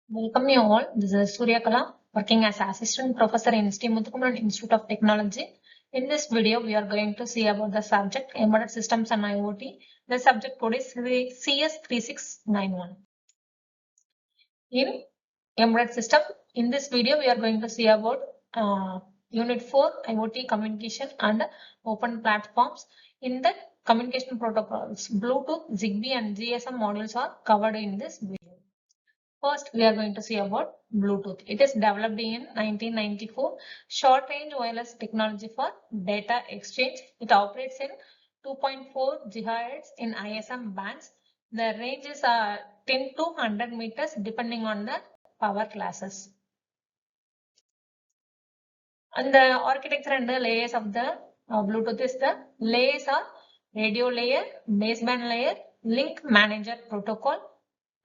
Welcome you all. This is Surya Kala, working as Assistant Professor in ST Muthukumaran Institute of Technology. In this video, we are going to see about the subject Embedded Systems and IoT. The subject code is CS3691. In Embedded System, in this video, we are going to see about Unit 4 IoT communication and open platforms. In the communication protocols, Bluetooth, Zigbee, and GSM modules are covered in this video. First, we are going to see about Bluetooth. It is developed in 1994, short-range wireless technology for data exchange. It operates in 2.4 GHz in ISM bands. The range is 10 to 100 meters depending on the power classes. And the architecture and the layers of the Bluetooth is the layers are radio layer, baseband layer, link manager protocol,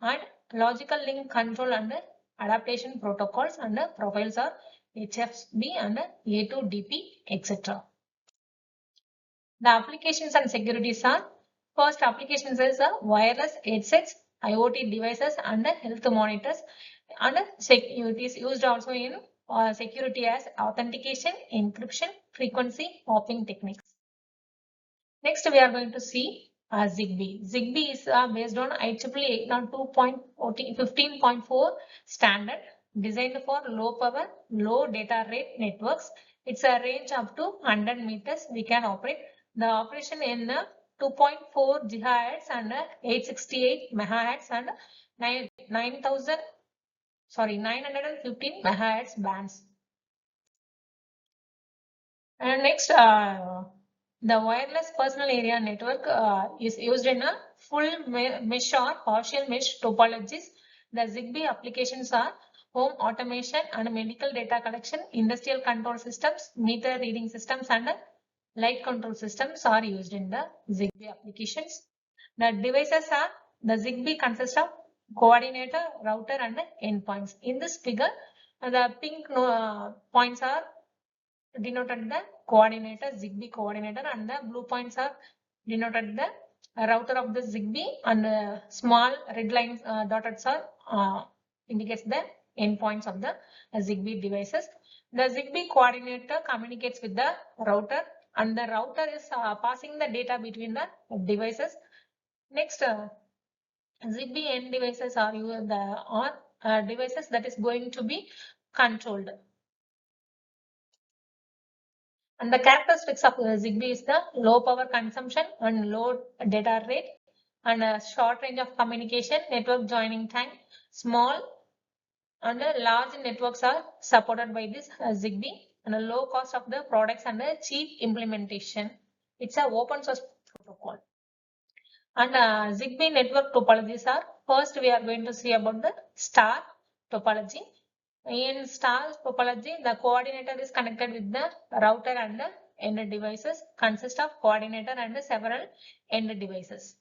and logical link control and adaptation protocols, and profiles are HFB and A2DP, etc. The applications and securities are: first, applications is wireless headsets, IoT devices, and health monitors, and it is used also in security as authentication, encryption, frequency hopping techniques. Next, we are going to see Zigbee. Zigbee is based on IEEE 802.15.4 standard, designed for low power, low data rate networks. It's a range up to 100 meters. We can operate the operation in 2.4 GHz and 868 MHz and 915 MHz bands. And next, the wireless personal area network is used in a full mesh or partial mesh topologies. The Zigbee applications are home automation and medical data collection, industrial control systems, meter reading systems, and light control systems are used in the Zigbee applications. The devices are, the Zigbee consists of coordinator, router, and endpoints. In this figure, the pink points are denoted the coordinator, Zigbee coordinator, and the blue points are denoted the router of the Zigbee, and small red lines dotted are indicates the endpoints of the Zigbee devices. The Zigbee coordinator communicates with the router, and the router is passing the data between the devices. Next, Zigbee end devices are devices that is going to be controlled. And the characteristics of Zigbee is the low power consumption and low data rate, and a short range of communication, network joining time, small and large networks are supported by this Zigbee, and a low cost of the products and a cheap implementation. It's a open source protocol. And Zigbee network topologies are: first, we are going to see about the star topology. In star topology, the coordinator is connected with the router, and the end devices consist of coordinator and several end devices.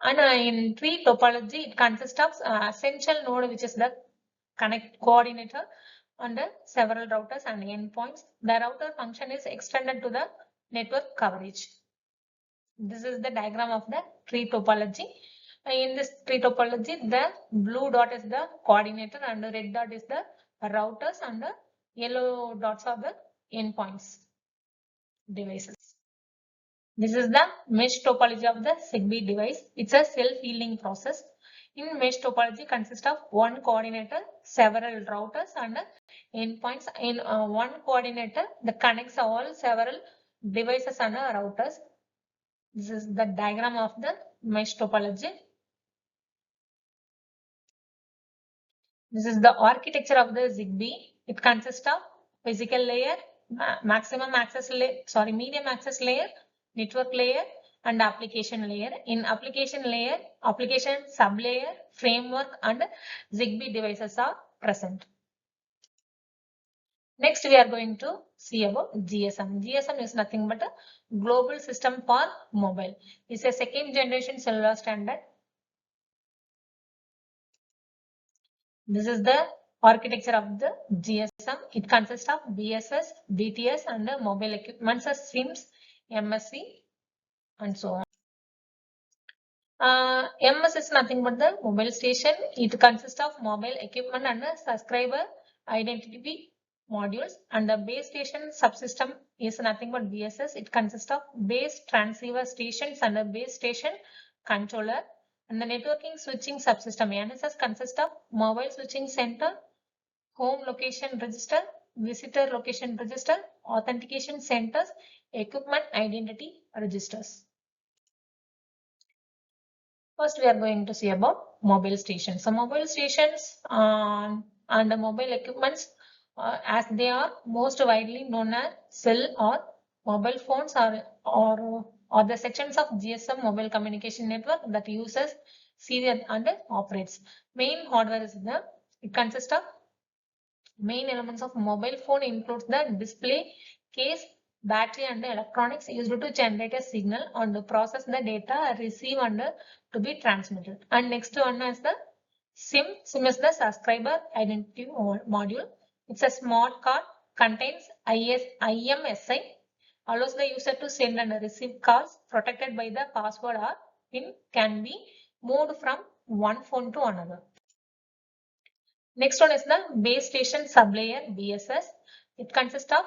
And in tree topology, it consists of essential node, which is the connect coordinator, and several routers and endpoints. The router function is extended to the network coverage. This is the diagram of the tree topology. In this tree topology, the blue dot is the coordinator, and the red dot is the routers, and the yellow dots are the endpoints devices. This is the mesh topology of the Zigbee device. It's a self-healing process. In mesh topology, consists of one coordinator, several routers, and endpoints. In one coordinator that connects all several devices and routers. This is the diagram of the mesh topology. This is the architecture of the Zigbee. It consists of physical layer, medium access layer, network layer, and application layer. In application layer, application sublayer, framework, and Zigbee devices are present. Next, we are going to see about GSM. GSM is nothing but a global system for mobile. It's a second generation cellular standard. This is the architecture of the GSM. It consists of BSS, DTS, and mobile equipments as SIMs, MSC, and so on. MS is nothing but the mobile station. It consists of mobile equipment and the subscriber identity modules, and the base station subsystem is nothing but BSS. It consists of base transceiver stations and the base station controller, and the networking switching subsystem NSS consists of mobile switching center, home location register, visitor location register, authentication centers, equipment identity registers. First, we are going to see about mobile stations. So, mobile stations and the mobile equipments, as they are most widely known as cell or mobile phones, or the sections of GSM mobile communication network that uses serial and operates. Main hardware is it consists of main elements of mobile phone includes the display, case, battery and electronics used to generate a signal and to process the data received and to be transmitted. And next one is the SIM. SIM is the subscriber identity module. It's a smart card, contains IMSI, allows the user to send and receive calls protected by the password or PIN, can be moved from one phone to another. Next one is the base station sublayer BSS. It consists of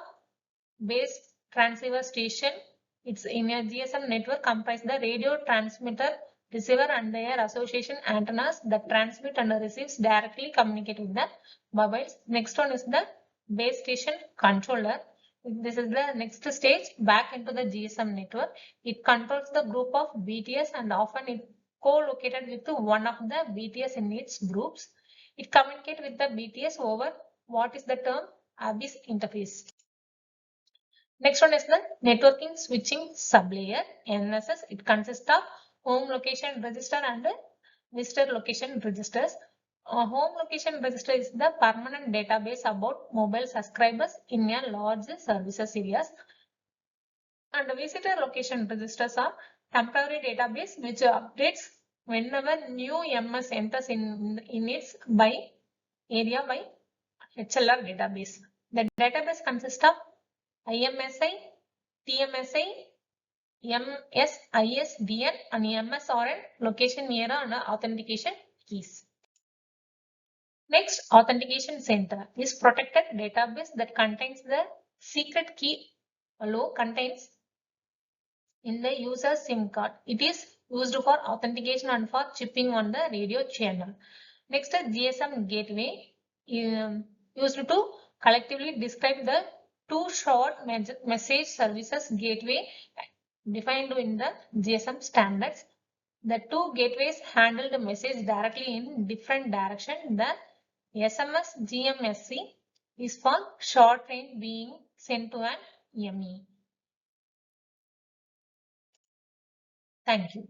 base transceiver station. It's in a GSM network comprise the radio transmitter, receiver and their association antennas that transmit and receives directly communicate with the mobiles. Next one is the base station controller. This is the next stage back into the GSM network. It controls the group of BTS and often it co-located with one of the BTS in its groups. It communicates with the BTS over what is the term ABIS interface. Next one is the networking switching sublayer NSS. It consists of home location register and visitor location registers. Home location register is the permanent database about mobile subscribers in a large services areas. And visitor location registers are temporary database which updates whenever new MS enters in its by area by HLR database. The database consists of IMSI, TMSI, MSISDN and MSRN location era and authentication keys. Next, authentication center is protected database that contains the secret key allow contains in the user SIM card. It is used for authentication and for chipping on the radio channel. Next, GSM gateway used to collectively describe the two short message services gateway defined in the GSM standards. The two gateways handle the message directly in different direction. The SMS GMSC is for short range being sent to an ME. Thank you.